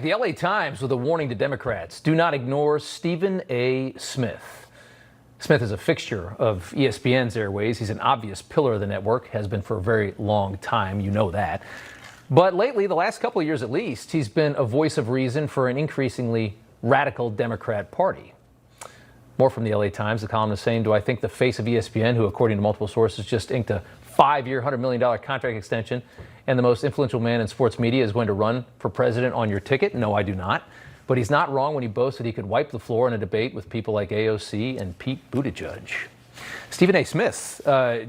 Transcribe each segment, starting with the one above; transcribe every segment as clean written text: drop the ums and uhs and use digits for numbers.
the LA Times with a warning to Democrats. Do not ignore Stephen A. Smith. Smith is a fixture of ESPN's airways. He's an obvious pillar of the network, has been for a very long time. You know that. But lately, the last couple of years at least, he's been a voice of reason for an increasingly radical Democrat party. More from the LA Times. The columnist saying, do I think the face of ESPN, who according to multiple sources just inked a 5-year, $100 million contract extension, and the most influential man in sports media is going to run for president on your ticket? No, I do not. But he's not wrong when he boasts that he could wipe the floor in a debate with people like AOC and Pete Buttigieg. Stephen A. Smith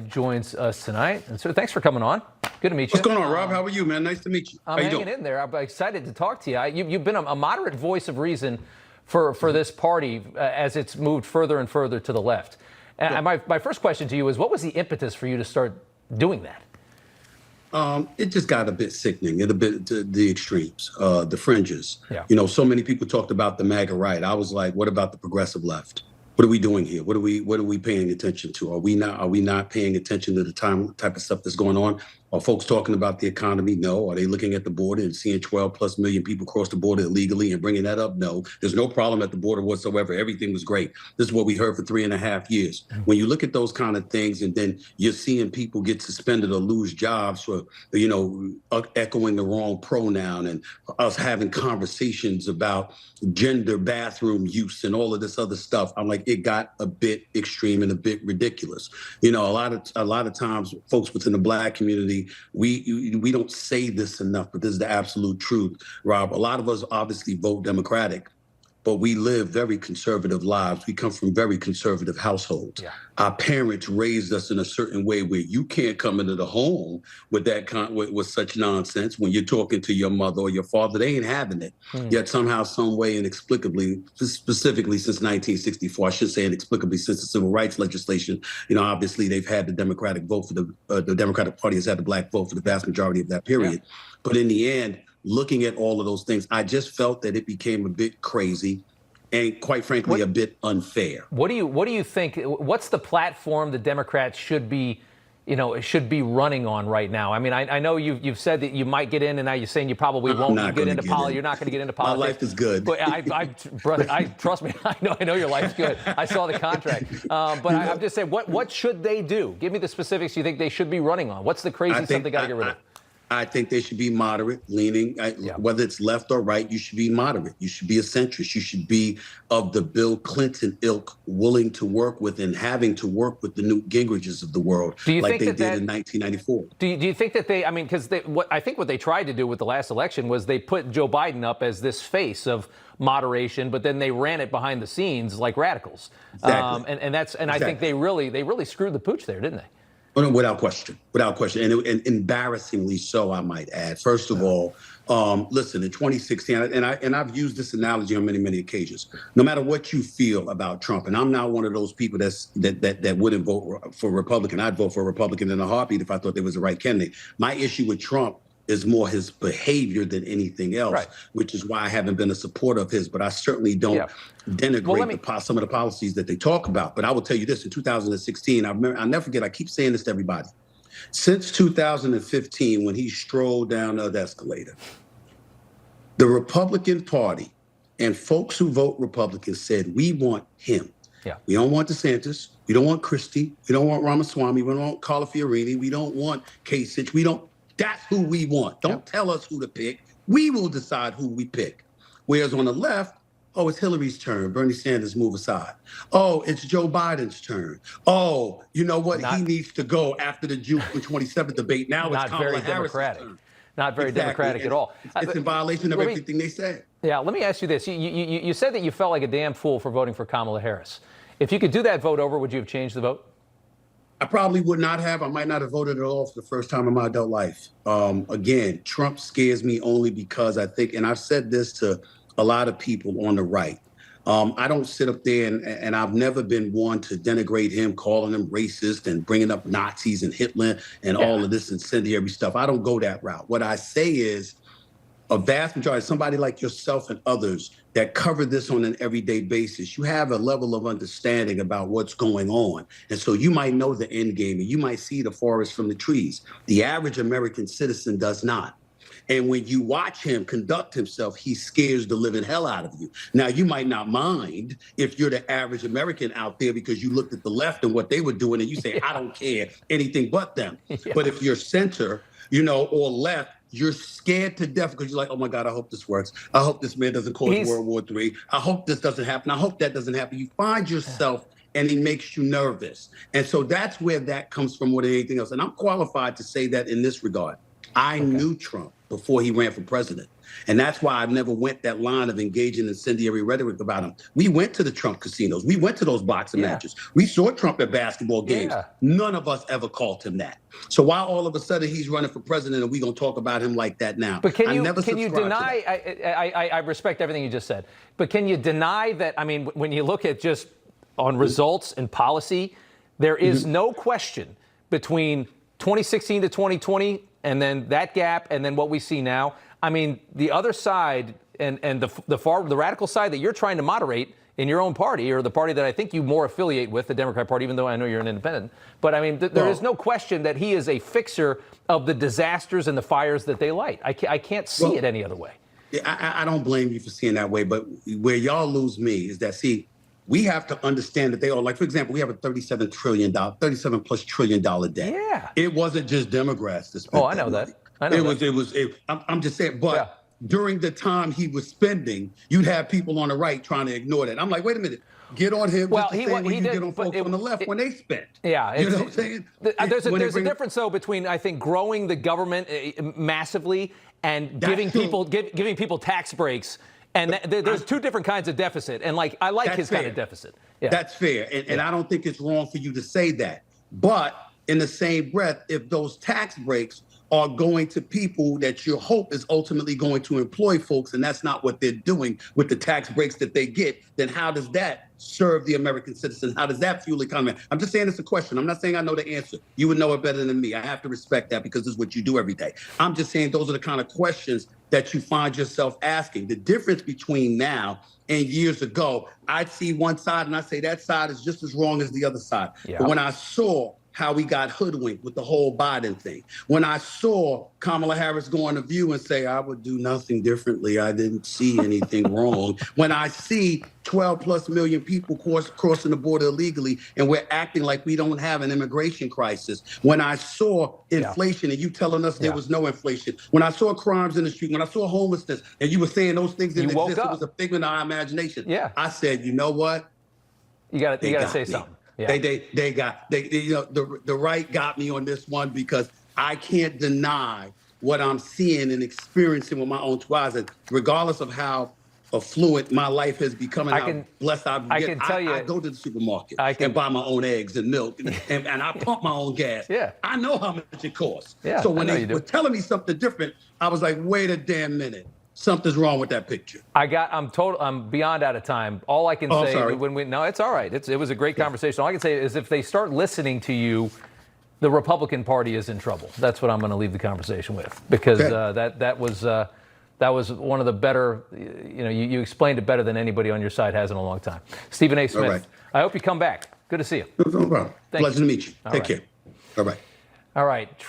joins us tonight. And so thanks for coming on. Good to meet you. What's going on, Rob? How are you, man? Nice to meet you. I'm hanging in there. I'm excited to talk to you. You've been a moderate voice of reason for this party as it's moved further and further to the left. And my first question to you is, what was the impetus for you to start doing that? It just got a bit sickening, a bit to the extremes, the fringes. Yeah. You know, so many people talked about the MAGA right. I was like, what about the progressive left? What are we doing here? What are we paying attention to? Are we not paying attention to the type of stuff that's going on? Are folks talking about the economy? No. Are they looking at the border and seeing 12+ million people cross the border illegally and bringing that up? No. There's no problem at the border whatsoever. Everything was great. This is what we heard for 3.5 years. When you look at those kind of things, and then you're seeing people get suspended or lose jobs for, you know, echoing the wrong pronoun, and us having conversations about gender bathroom use and all of this other stuff, I'm like, it got a bit extreme and a bit ridiculous. You know, a lot of times folks within the Black community, we don't say this enough, but this is the absolute truth, Rob. A lot of us obviously vote Democratic, but we live very conservative lives. We come from very conservative households. Yeah. Our parents raised us in a certain way where you can't come into the home with that with such nonsense. When you're talking to your mother or your father, they ain't having it. Yet somehow, some way, inexplicably, specifically since 1964, I should say inexplicably since the civil rights legislation, you know, obviously they've had the Democratic vote for the Democratic Party has had the Black vote for the vast majority of that period. Yeah. But in the end, looking at all of those things, I just felt that it became a bit crazy and, quite frankly, a bit unfair. What do you think? What's the platform the Democrats should be running on right now? I mean, I know you've said that you might get in, and now you're saying you probably won't get into politics. You're not going to get into politics. My life is good. But brother, trust me. I know your life's good. I saw the contract. But I'm just saying, what should they do? Give me the specifics you think they should be running on. What's the crazy stuff they got to get rid of? I think they should be moderate, leaning, whether it's left or right, you should be moderate. You should be a centrist. You should be of the Bill Clinton ilk, willing to work with and having to work with the Newt Gingriches of the world, like they did in 1994. Do you think that I mean, because I think what they tried to do with the last election was they put Joe Biden up as this face of moderation, but then they ran it behind the scenes like radicals. Exactly. And I think they really screwed the pooch there, didn't they? Without question, and embarrassingly so, I might add. First of all, listen, in 2016, and I've used this analogy on many occasions. No matter what you feel about Trump, and I'm not one of those people that wouldn't vote for Republican. I'd vote for a Republican in a heartbeat if I thought there was the right candidate. My issue with Trump is more his behavior than anything else, which is why I haven't been a supporter of his. But I certainly don't denigrate some of the policies that they talk about. But I will tell you this, in 2016, I'll never forget, I keep saying this to everybody. Since 2015, when he strolled down the escalator, the Republican Party and folks who vote Republican said, we want him. Yeah. We don't want DeSantis. We don't want Christie. We don't want Ramaswamy. We don't want Carla Fiorini. We don't want Kasich. That's who we want. Don't tell us who to pick. We will decide who we pick. Whereas on the left, oh, it's Hillary's turn. Bernie Sanders, move aside. Oh, it's Joe Biden's turn. Oh, you know what? He needs to go after the June 27th debate. Now it's Kamala Harris' turn. Not very democratic at all. It's in violation of everything they said. Yeah, let me ask you this. You said that you felt like a damn fool for voting for Kamala Harris. If you could do that vote over, would you have changed the vote? I probably would not have. I might not have voted at all for the first time in my adult life. Again, Trump scares me only because I think, and I've said this to a lot of people on the right, I don't sit up there and I've never been one to denigrate him, calling him racist and bringing up Nazis and Hitler and all of this incendiary stuff. I don't go that route. What I say is a vast majority, somebody like yourself and others that cover this on an everyday basis, you have a level of understanding about what's going on. And so you might know the end game and you might see the forest from the trees. The average American citizen does not. And when you watch him conduct himself, he scares the living hell out of you. Now, you might not mind if you're the average American out there because you looked at the left and what they were doing and you say, I don't care anything but them. But if you're center, or left, you're scared to death because you're like, oh my God, I hope this works. I hope this man doesn't cause World War III. I hope this doesn't happen. I hope that doesn't happen. You find yourself and it makes you nervous. And so that's where that comes from more than anything else. And I'm qualified to say that in this regard. I knew Trump before he ran for president. And that's why I've never went that line of engaging incendiary rhetoric about him. We went to the Trump casinos. We went to those boxing matches. We saw Trump at basketball games. None of us ever called him that. So why all of a sudden he's running for president and we going to talk about him like that now? But can you deny, I respect everything you just said, but can you deny that, I mean, when you look at just on results and policy, there is no question between 2016 to 2020 and then that gap and then what we see now. I mean, the other side and the radical side that you're trying to moderate in your own party, or the party that I think you more affiliate with, the Democrat Party, even though I know you're an independent. But I mean, there is no question that he is a fixer of the disasters and the fires that they light. I can't see it any other way. I don't blame you for seeing that way, but where y'all lose me is that, see, we have to understand that they are, like, for example, we have a $37 plus trillion debt. Yeah. It wasn't just Democrats that spent I know that. I'm just saying, but during the time he was spending, you'd have people on the right trying to ignore that. I'm like, wait a minute, get on him. Well, he get on folks on the left when they spent. Yeah. You know what I'm saying? There's a difference, though, between, I think, growing the government massively and giving people tax breaks. And there's two different kinds of deficit. And I like his kind of deficit. Yeah. That's fair. And I don't think it's wrong for you to say that. But in the same breath, if those tax breaks are going to people that your hope is ultimately going to employ folks, and that's not what they're doing with the tax breaks that they get, then how does that serve the American citizen? How does that fuel the economy? I'm just saying it's a question. I'm not saying I know the answer. You would know it better than me. I have to respect that because this is what you do every day. I'm just saying those are the kind of questions that you find yourself asking. The difference between now and years ago, I'd see one side and I say that side is just as wrong as the other side. Yeah. But when I saw how we got hoodwinked with the whole Biden thing, when I saw Kamala Harris go on The View and say, I would do nothing differently, I didn't see anything wrong. When I see 12 plus million people crossing the border illegally and we're acting like we don't have an immigration crisis. When I saw inflation and you telling us there was no inflation. When I saw crimes in the street, when I saw homelessness and you were saying those things didn't exist, it was a figment of our imagination. Yeah. I said, you know what? You got to say something. Yeah. The right got me on this one because I can't deny what I'm seeing and experiencing with my own two eyes. And regardless of how affluent my life has become and how blessed I've been, I go to the supermarket and buy my own eggs and milk and I pump my own gas. Yeah. I know how much it costs. Yeah, so when they were telling me something different, I was like, wait a damn minute. Something's wrong with that picture. I'm beyond out of time. All I can say no, it's all right. It was a great conversation. All I can say is if they start listening to you, the Republican Party is in trouble. That's what I'm going to leave the conversation with because that was one of the better. You explained it better than anybody on your side has in a long time. Stephen A. Smith. I hope you come back. Good to see you. No problem. Pleasure to meet you. Take care. All right. All right.